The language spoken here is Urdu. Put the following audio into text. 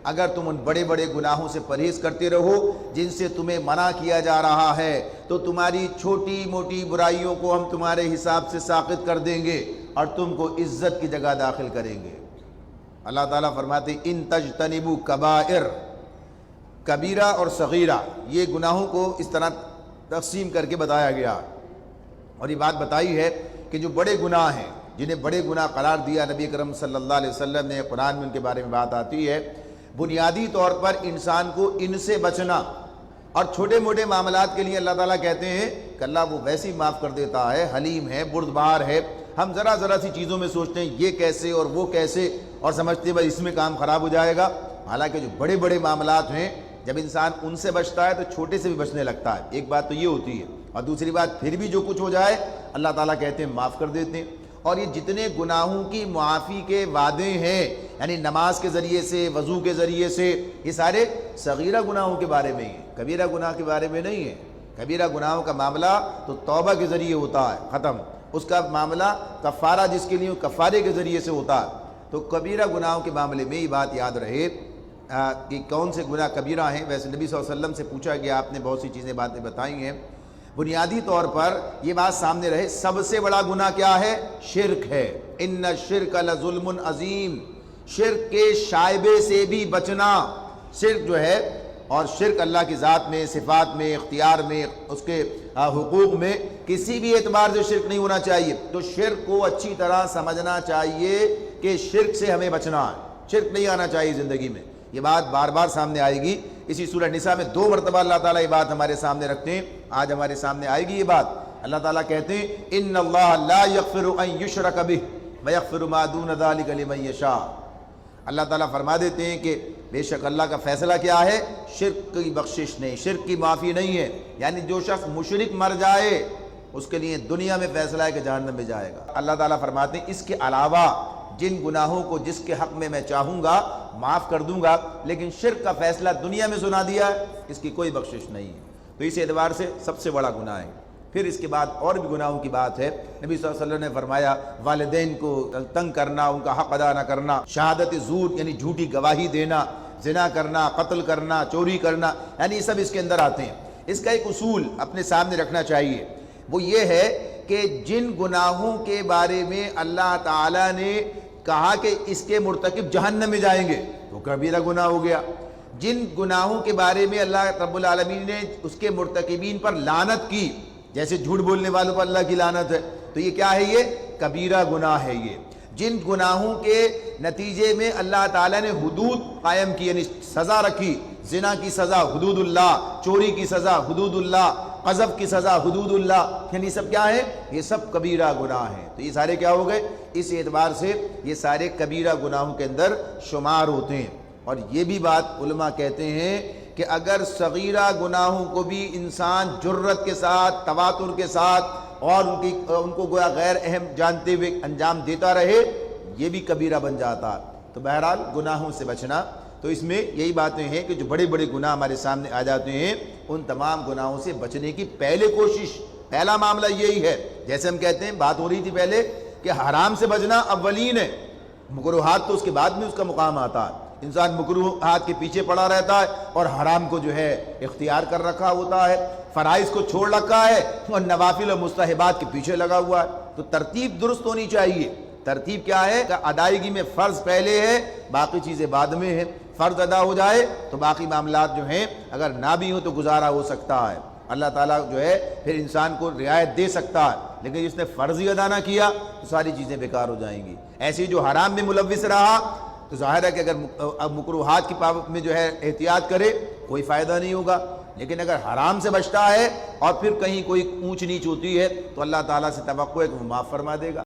اگر تم ان بڑے بڑے گناہوں سے پرہیز کرتے رہو جن سے تمہیں منع کیا جا رہا ہے تو تمہاری چھوٹی موٹی برائیوں کو ہم تمہارے حساب سے ساقط کر دیں گے اور تم کو عزت کی جگہ داخل کریں گے۔ اللہ تعالیٰ فرماتے ان تجتنبوا کبائر، کبیرہ اور صغیرہ، یہ گناہوں کو اس طرح تقسیم کر کے بتایا گیا، اور یہ بات بتائی ہے کہ جو بڑے گناہ ہیں جنہیں بڑے گناہ قرار دیا نبی کرم صلی اللہ علیہ وسلم نے، قرآن میں ان کے بارے میں بات آتی ہے، بنیادی طور پر انسان کو ان سے بچنا، اور چھوٹے موٹے معاملات کے لیے اللہ تعالیٰ کہتے ہیں کہ اللہ وہ ویسے ہی معاف کر دیتا ہے، حلیم ہے، بردبار ہے۔ ہم ذرا سی چیزوں میں سوچتے ہیں یہ کیسے اور وہ کیسے، اور سمجھتے ہیں بھائی اس میں کام خراب ہو جائے گا، حالانکہ جو بڑے بڑے معاملات ہیں جب انسان ان سے بچتا ہے تو چھوٹے سے بھی بچنے لگتا ہے۔ ایک بات تو یہ ہوتی ہے، اور دوسری بات پھر بھی جو کچھ ہو جائے اللہ تعالیٰ کہتے ہیں معاف کر دیتے ہیں۔ اور یہ جتنے گناہوں کی معافی کے وعدے ہیں، یعنی نماز کے ذریعے سے، وضو کے ذریعے سے، یہ سارے صغیرہ گناہوں کے بارے میں ہیں، کبیرہ گناہ کے بارے میں نہیں ہے۔ کبیرہ گناہوں کا معاملہ تو توبہ کے ذریعے ہوتا ہے، ختم، اس کا معاملہ کفارہ جس کے لیے کفارے کے ذریعے سے ہوتا ہے۔ تو کبیرہ گناہوں کے معاملے میں یہ بات یاد رہے کہ کون سے گناہ کبیرہ ہیں۔ ویسے نبی صلی اللہ علیہ وسلم سے پوچھا گیا، آپ نے بہت سی چیزیں باتیں بتائی ہیں، بنیادی طور پر یہ بات سامنے رہے سب سے بڑا گناہ کیا ہے؟ شرک ہے۔ ان الشرک لظلم عظیم، شرک کے شائبے سے بھی بچنا، شرک جو ہے، اور شرک اللہ کی ذات میں، صفات میں، اختیار میں، اس کے حقوق میں کسی بھی اعتبار سے شرک نہیں ہونا چاہیے۔ تو شرک کو اچھی طرح سمجھنا چاہیے کہ شرک سے ہمیں بچنا ہے، شرک نہیں آنا چاہیے زندگی میں۔ یہ بات بار بار سامنے آئے گی، اسی سورہ نساء میں 2 مرتبہ اللہ تعالیٰ یہ بات ہمارے سامنے رکھتے ہیں، آج ہمارے سامنے آئے گی یہ بات۔ اللہ تعالیٰ کہتے ہیں ان اللہ لا یغفر ان یشرک بہ ویغفر ما دون ذلک لمن یشاء۔ اللہ تعالیٰ فرما دیتے ہیں کہ بے شک اللہ کا فیصلہ کیا ہے؟ شرک کی بخشش نہیں، شرک کی معافی نہیں ہے، یعنی جو شخص مشرک مر جائے اس کے لیے دنیا میں فیصلہ ہے کہ جہنم میں جائے گا۔ اللہ تعالیٰ فرماتے ہیں اس کے علاوہ جن گناہوں کو جس کے حق میں چاہوں گا معاف کر دوں گا، لیکن شرک کا فیصلہ دنیا میں سنا دیا ہے، اس کی کوئی بخشش نہیں ہے۔ تو اس اعتبار سے سب سے بڑا گناہ ہے۔ پھر اس کے بعد اور بھی گناہوں کی بات ہے۔ نبی صلی اللہ علیہ وسلم نے فرمایا والدین کو تنگ کرنا، ان کا حق ادا نہ کرنا، شہادت زور یعنی جھوٹی گواہی دینا، زنا کرنا، قتل کرنا، چوری کرنا، یعنی یہ سب اس کے اندر آتے ہیں۔ اس کا ایک اصول اپنے سامنے رکھنا چاہیے، وہ یہ ہے کہ جن گناہوں کے بارے میں اللہ تعالیٰ نے کہا کہ اس کے مرتکب جہنم میں جائیں گے تو کبیرہ گناہ ہو گیا، جن گناہوں کے بارے میں اللہ رب العالمین نے اس کے مرتکبین پر لعنت کی، جیسے جھوٹ بولنے والوں پر اللہ کی لعنت ہے، تو یہ کیا ہے؟ یہ کبیرہ گناہ ہے۔ یہ جن گناہوں کے نتیجے میں اللہ تعالیٰ نے حدود قائم کی، یعنی سزا رکھی، زنا کی سزا حدود اللہ، چوری کی سزا حدود اللہ، قذف کی سزا حدود اللہ، یعنی سب کیا ہے؟ یہ سب کبیرہ گناہ ہیں۔ تو یہ سارے کیا ہو گئے؟ اس اعتبار سے یہ سارے کبیرہ گناہوں کے اندر شمار ہوتے ہیں۔ اور یہ بھی بات علماء کہتے ہیں کہ اگر صغیرہ گناہوں کو بھی انسان جرت کے ساتھ، تواتر کے ساتھ، اور ان کو گویا غیر اہم جانتے ہوئے انجام دیتا رہے، یہ بھی کبیرہ بن جاتا۔ تو بہرحال گناہوں سے بچنا، تو اس میں یہی باتیں ہیں کہ جو بڑے بڑے گناہ ہمارے سامنے آ جاتے ہیں ان تمام گناہوں سے بچنے کی پہلا معاملہ یہی ہے۔ جیسے ہم کہتے ہیں، بات ہو رہی تھی پہلے کہ حرام سے بچنا اولین ہے، مکروہات تو اس کے بعد میں اس کا مقام آتا ہے۔ انسان مکروہات کے پیچھے پڑا رہتا ہے اور حرام کو جو ہے اختیار کر رکھا ہوتا ہے، فرائض کو چھوڑ رکھا ہے اور نوافل و مستحبات کے پیچھے لگا ہوا ہے۔ تو ترتیب درست ہونی چاہیے۔ ترتیب کیا ہے کہ ادائیگی میں فرض پہلے ہے، باقی چیزیں بعد میں ہیں۔ فرض ادا ہو جائے تو باقی معاملات جو ہیں اگر نہ بھی ہوں تو گزارا ہو سکتا ہے، اللہ تعالیٰ جو ہے پھر انسان کو رعایت دے سکتا ہے، لیکن جس نے فرض ہی ادا نہ کیا تو ساری چیزیں بیکار ہو جائیں گی۔ ایسے جو حرام میں ملوث رہا تو ظاہر ہے کہ اگر مکروہات کی پابند میں جو ہے احتیاط کرے کوئی فائدہ نہیں ہوگا، لیکن اگر حرام سے بچتا ہے اور پھر کہیں کوئی اونچ نیچ ہوتی ہے تو اللہ تعالیٰ سے توقع ہے کہ وہ معاف فرما دے گا۔